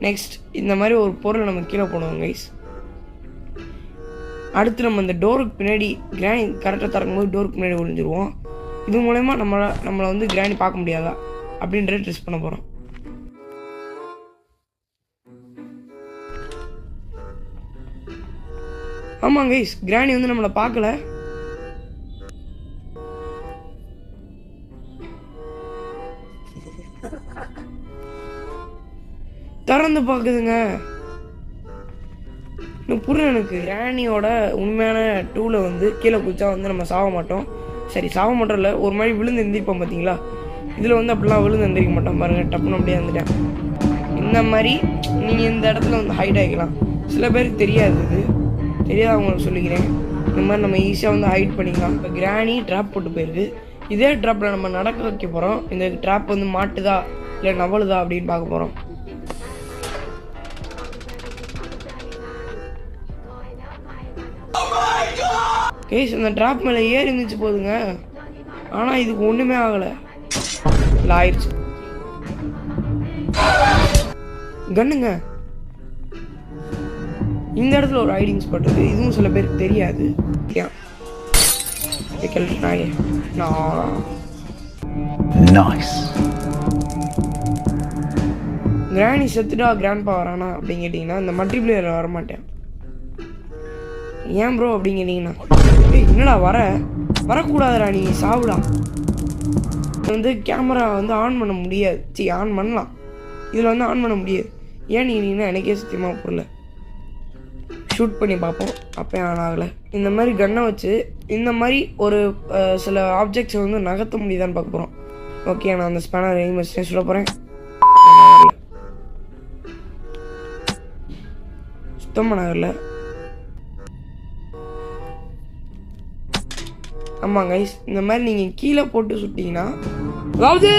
Next இந்த மாதிரி ஒரு பொருளை நம்ம கீழே போடுவோம் கைஸ். அடுத்து நம்ம இந்த டோருக்கு பின்னாடி கிராணி கரெக்டாக திறக்கும்போது டோருக்கு பின்னாடி ஒழிஞ்சிருவோம். இது மூலயமா நம்மளை வந்து கிராணி பார்க்க முடியாதா அப்படின்றத டெஸ்ட் பண்ண போகிறோம். ஆமாம் கைஸ், கிராணி வந்து நம்மளை பார்க்கல. திறந்து பார்க்குதுங்க. இன்னும் புரியல எனக்கு. கிராணியோட உண்மையான டூலை வந்து கீழே குதிச்சா வந்து நம்ம சாக மாட்டோம். சரி, சாக மாட்டோம் இல்லை, ஒரு மாதிரி விழுந்து எந்திரிப்போம் பார்த்தீங்களா. இதில் வந்து அப்படிலாம் விழுந்து எந்திரிக்க மாட்டோம் பாருங்கள். டப்புன்னு அப்படியே வந்துட்டேன். இந்த மாதிரி நீங்கள் இந்த இடத்துல வந்து ஹைட் ஆகிக்கலாம். சில பேருக்கு தெரியாது, இது தெரியாதவங்களுக்கு சொல்லிக்கிறேன். இந்த மாதிரி நம்ம ஈஸியாக வந்து ஹைட் பண்ணிக்கலாம். இப்போ கிராணி ட்ராப் போட்டு போயிருக்கு. இதே ட்ராப்பில் நம்ம நடக்க வைக்க போகிறோம். இந்த ட்ராப் வந்து மாட்டுதா இல்லை நவலுதா அப்படின்னு பார்க்க போகிறோம். கேஸ் அந்த ட்ராப் மேலே ஏறி இருந்துச்சு போதுங்க. ஆனால் இதுக்கு ஒன்றுமே ஆகலை. இல்லை ஆயிடுச்சு. கண்ணுங்க, இந்த இடத்துல ஒரு ஹைடிங் ஸ்பாட் இருக்குது. இதுவும் சில பேருக்கு தெரியாது. கிராணி செத்துட்டா கிராண்ட்பா வரானா அப்படின்னு கேட்டிங்கன்னா இந்த மல்டிப்ளேயர் வரமாட்டேன். ஏன் ப்ரோ அப்படின்னு கேட்டிங்கன்னா, என்னடா வரக்கூடாதுடா, நீ சாப்பிடா. வந்து கேமரா வந்து ஆன் பண்ண முடியாது. ஆன் பண்ணலாம், இதில் வந்து ஆன் பண்ண முடியாது. ஏன் நீங்கன்னா எனக்கே சத்தியமாக புரியல. ஷூட் பண்ணி பார்ப்போம், அப்போ ஆன் ஆகலை. இந்த மாதிரி கன்னை வச்சு இந்த மாதிரி ஒரு சில ஆப்ஜெக்ட்ஸை வந்து நகர்த்த முடியுதான்னு பார்க்க போகிறோம். ஓகே, நான் அந்த ஸ்பேனர் எய்ம் வச்சு சொல்ல போகிறேன். சுத்தமாக நகரில். ஆமாம் கைஸ், இந்த மாதிரி நீங்கள் கீழே போட்டு சுட்டிங்கன்னா, அதாவது